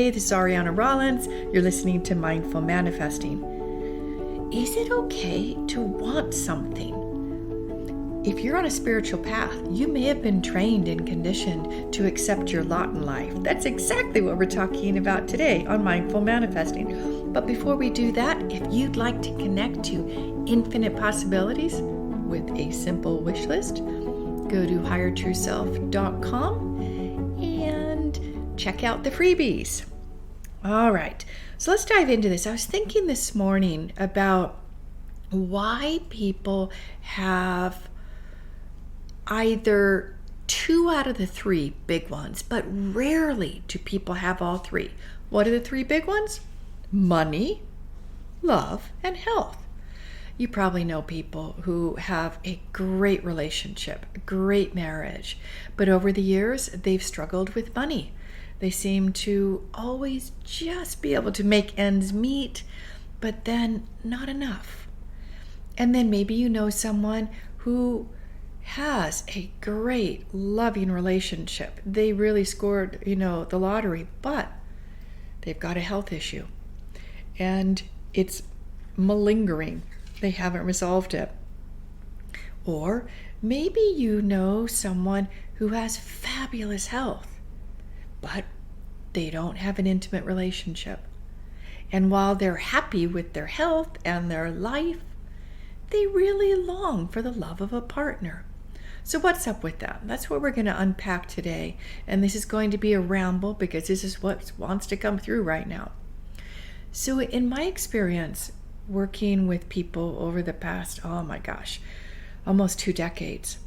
Hey, this is Ariana Rollins. You're listening to Mindful Manifesting. Is it okay to want something? If you're on a spiritual path, you may have been trained and conditioned to accept your lot in life. That's exactly what we're talking about today on Mindful Manifesting. But before we do that, if you'd like to connect to infinite possibilities with a simple wish list, go to highertrueself.com and check out the freebies. All right, so let's dive into this. I was thinking this morning about why people have either 2 out of the 3 big ones, but rarely do people have all 3. What are the 3 big ones? Money, love, and health. You probably know people who have a great relationship, a great marriage, but over the years, they've struggled with money. They seem to always just be able to make ends meet, but then not enough. And then maybe you know someone who has a great, loving relationship. They really scored, the lottery, but they've got a health issue. And it's malingering. They haven't resolved it. Or maybe you know someone who has fabulous health, but they don't have an intimate relationship. And while they're happy with their health and their life, they really long for the love of a partner. So what's up with that? That's what we're going to unpack today. And this is going to be a ramble because this is what wants to come through right now. So in my experience, working with people over the past, almost 2 decades,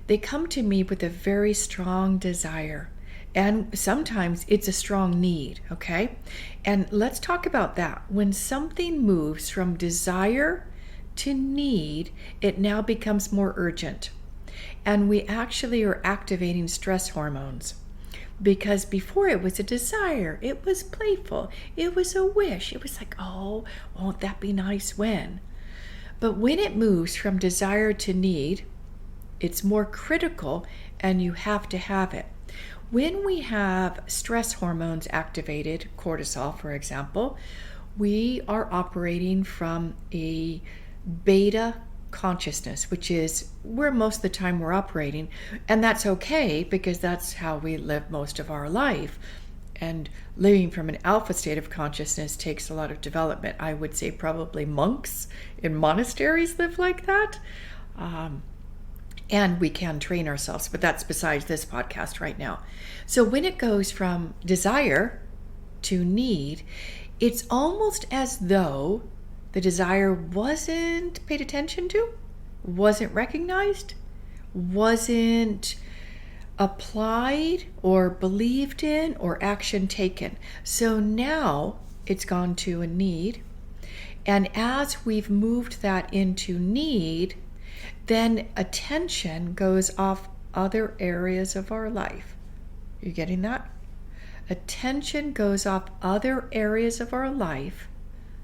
they come to me with a very strong desire. And sometimes it's a strong need, okay? And let's talk about that. When something moves from desire to need, it now becomes more urgent. And we actually are activating stress hormones. Because before it was a desire, it was playful, it was a wish. It was like, oh, won't that be nice when? But when it moves from desire to need, it's more critical and you have to have it. When we have stress hormones activated, cortisol, for example, we are operating from a beta consciousness, which is where most of the time we're operating. And that's okay because that's how we live most of our life. And living from an alpha state of consciousness takes a lot of development. I would say probably monks in monasteries live like that. And we can train ourselves, but that's besides this podcast right now. So when it goes from desire to need, it's almost as though the desire wasn't paid attention to, wasn't recognized, wasn't applied or believed in or action taken. So now it's gone to a need. And as we've moved that into need, then attention goes off other areas of our life. You getting that? Attention goes off other areas of our life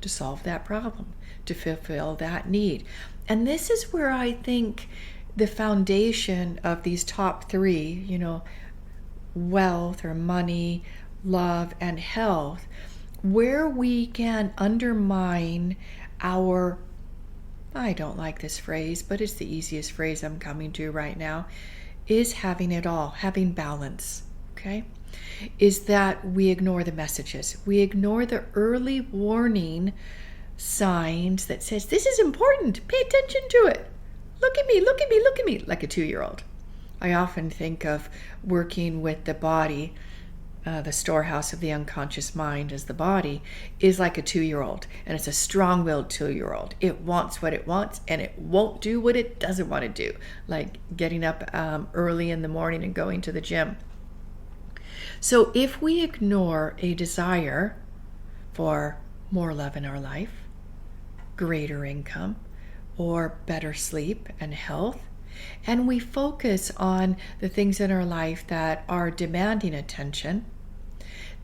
to solve that problem, to fulfill that need. And this is where I think the foundation of these top 3, wealth or money, love, and health, where we can undermine our, I don't like this phrase, but it's the easiest phrase I'm coming to right now, is having it all, having balance, okay? Is that we ignore the messages. We ignore the early warning signs that says, this is important, pay attention to it. Look at me, look at me, look at me, like a 2-year-old. I often think of working with the body, the storehouse of the unconscious mind as the body, is like a 2-year-old. And it's a strong-willed 2-year-old. It wants what it wants and it won't do what it doesn't want to do. Like getting up early in the morning and going to the gym. So if we ignore a desire for more love in our life, greater income, or better sleep and health, and we focus on the things in our life that are demanding attention,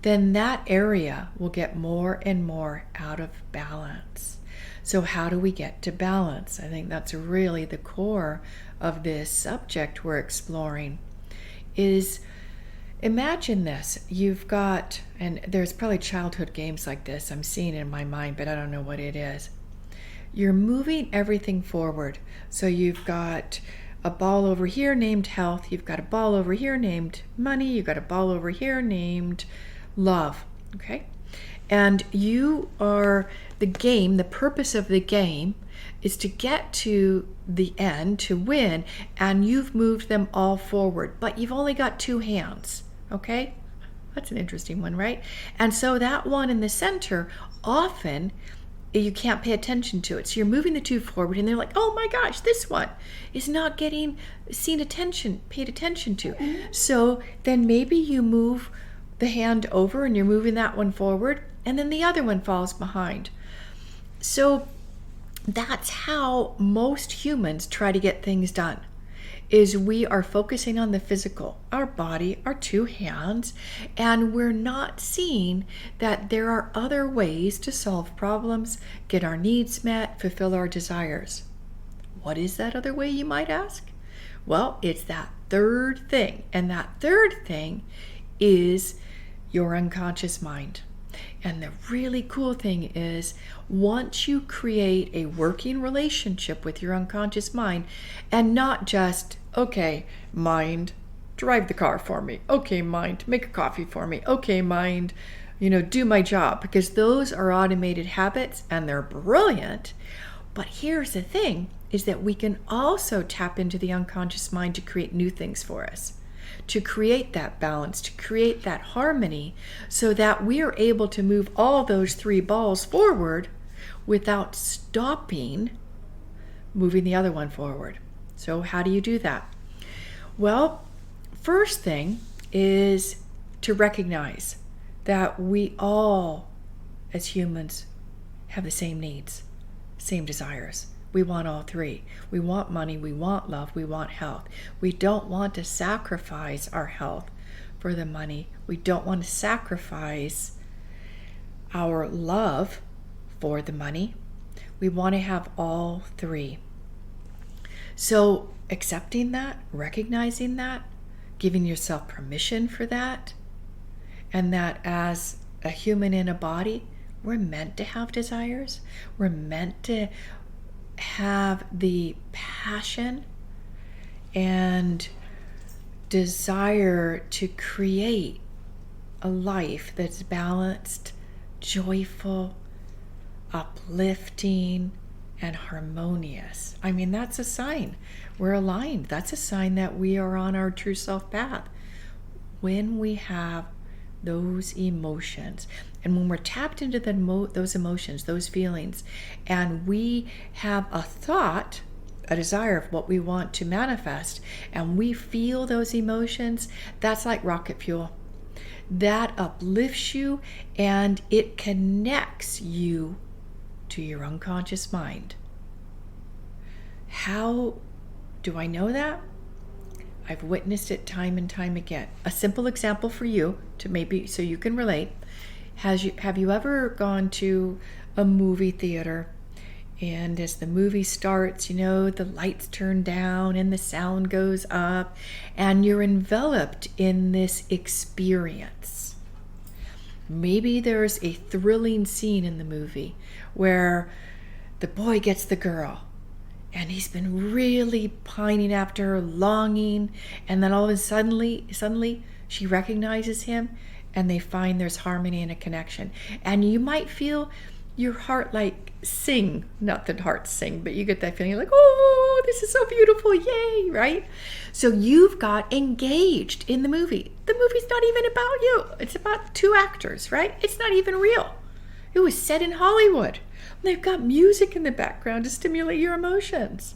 then that area will get more and more out of balance. So how do we get to balance? I think that's really the core of this subject we're exploring, is Imagine this. You've got, and there's probably childhood games like this. I'm seeing it in my mind, but I don't know what it is. You're moving everything forward. So you've got a ball over here named health. You've got a ball over here named money. You've got a ball over here named love. Okay? And you are the game, the purpose of the game is to get to the end, to win, and you've moved them all forward, but you've only got two hands. Okay? That's an interesting one, right? And so that one in the center, often you can't pay attention to it. So you're moving the two forward and they're like, oh my gosh, this one is not getting paid attention to. So then maybe you move the hand over and you're moving that one forward and then the other one falls behind. So that's how most humans try to get things done, is we are focusing on the physical, our body, our two hands, and we're not seeing that there are other ways to solve problems, get our needs met, fulfill our desires. What is that other way, you might ask? Well, it's that third thing, and that third thing is your unconscious mind. And the really cool thing is, once you create a working relationship with your unconscious mind, and not just, okay, mind, drive the car for me. Okay, mind, make a coffee for me. Okay, mind, do my job. Because those are automated habits and they're brilliant. But here's the thing, is that we can also tap into the unconscious mind to create new things for us, to create that balance, to create that harmony, so that we are able to move all those three balls forward without stopping moving the other one forward. So how do you do that? Well, first thing is to recognize that we all, as humans, have the same needs, same desires. We want all three. We want money, we want love, we want health. We don't want to sacrifice our health for the money. We don't want to sacrifice our love for the money. We want to have all three. So accepting that, recognizing that, giving yourself permission for that, and that as a human in a body, we're meant to have desires. We're meant to have the passion and desire to create a life that's balanced, joyful, uplifting, and harmonious. I mean, that's a sign we're aligned. That's a sign that we are on our true self path. When we have those emotions, and when we're tapped into those emotions, those feelings, and we have a thought, a desire of what we want to manifest, and we feel those emotions, that's like rocket fuel. That uplifts you and it connects you to your unconscious mind. How do I know that? I've witnessed it time and time again. A simple example for you, to maybe so you can relate. Have you ever gone to a movie theater, and as the movie starts, the lights turn down and the sound goes up, and you're enveloped in this experience? Maybe there's a thrilling scene in the movie where the boy gets the girl, and he's been really pining after her, longing, and then all of a sudden, suddenly she recognizes him, and they find there's harmony and a connection. And you might feel your heart like sing, not that hearts sing, but you get that feeling, you're like, oh, this is so beautiful, yay, right? So you've got engaged in the movie. The movie's not even about you. It's about two actors, right? It's not even real. It was set in Hollywood. They've got music in the background to stimulate your emotions.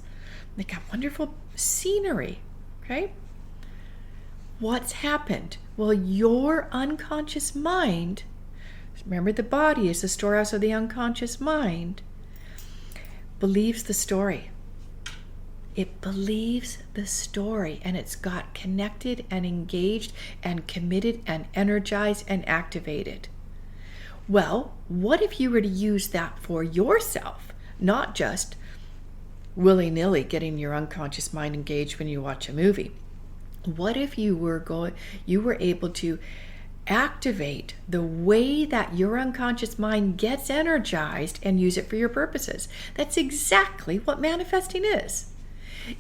They've got wonderful scenery, okay? What's happened? Well, your unconscious mind, remember the body is the storehouse of the unconscious mind, believes the story. It believes the story, and it's got connected and engaged and committed and energized and activated. Well, what if you were to use that for yourself, not just willy-nilly getting your unconscious mind engaged when you watch a movie? What if you were able to activate the way that your unconscious mind gets energized and use it for your purposes? That's exactly what manifesting is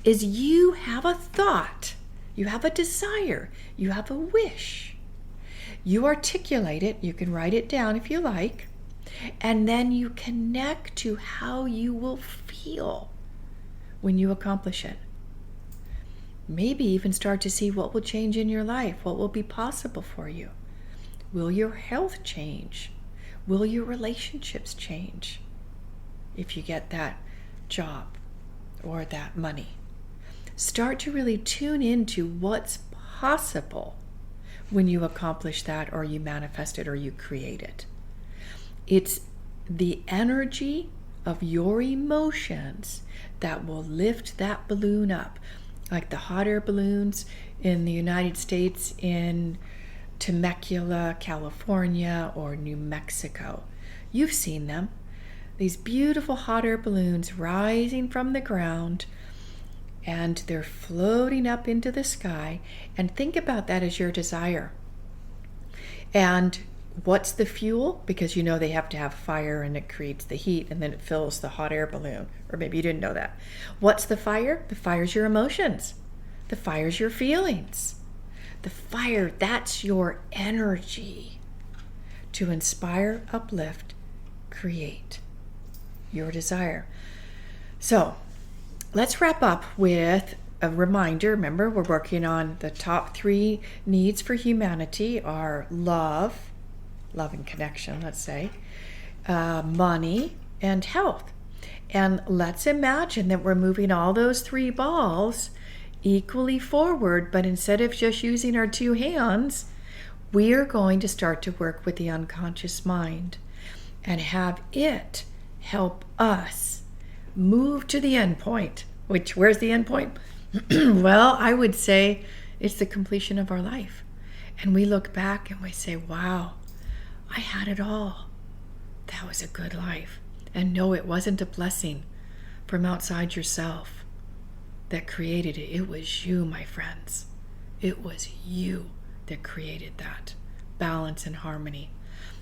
you have a thought, you have a desire, you have a wish. You articulate it, you can write it down if you like, and then you connect to how you will feel when you accomplish it. Maybe even start to see what will change in your life, what will be possible for you. Will your health change? Will your relationships change if you get that job or that money? Start to really tune into what's possible when you accomplish that, or you manifest it, or you create it. It's the energy of your emotions that will lift that balloon up, like the hot air balloons in the United States in Temecula, California, or New Mexico. You've seen them. These beautiful hot air balloons rising from the ground, and they're floating up into the sky. And think about that as your desire. And what's the fuel? Because you know they have to have fire, and it creates the heat, and then it fills the hot air balloon. Or maybe you didn't know that. What's the fire? The fire's your emotions. The fire's your feelings. The fire, that's your energy to inspire, uplift, create your desire. So let's wrap up with a reminder. Remember, we're working on the top 3 needs for humanity are love and connection, let's say, money, and health. And let's imagine that we're moving all those 3 balls equally forward, but instead of just using our 2 hands, we are going to start to work with the unconscious mind and have it help us move to the end point. Where's the end point? Well, I would say it's the completion of our life. And we look back and we say, wow, I had it all. That was a good life. And no, it wasn't a blessing from outside yourself that created it. It was you, my friends. It was you that created that balance and harmony.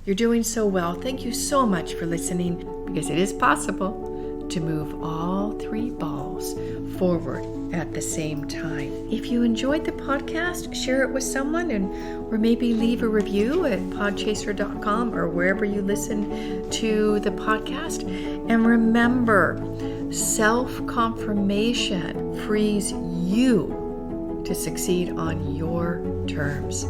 You're doing so well. Thank you so much for listening, because it is possible to move all 3 balls forward at the same time. If you enjoyed the podcast, share it with someone, or maybe leave a review at podchaser.com or wherever you listen to the podcast. And remember, self-confirmation frees you to succeed on your terms.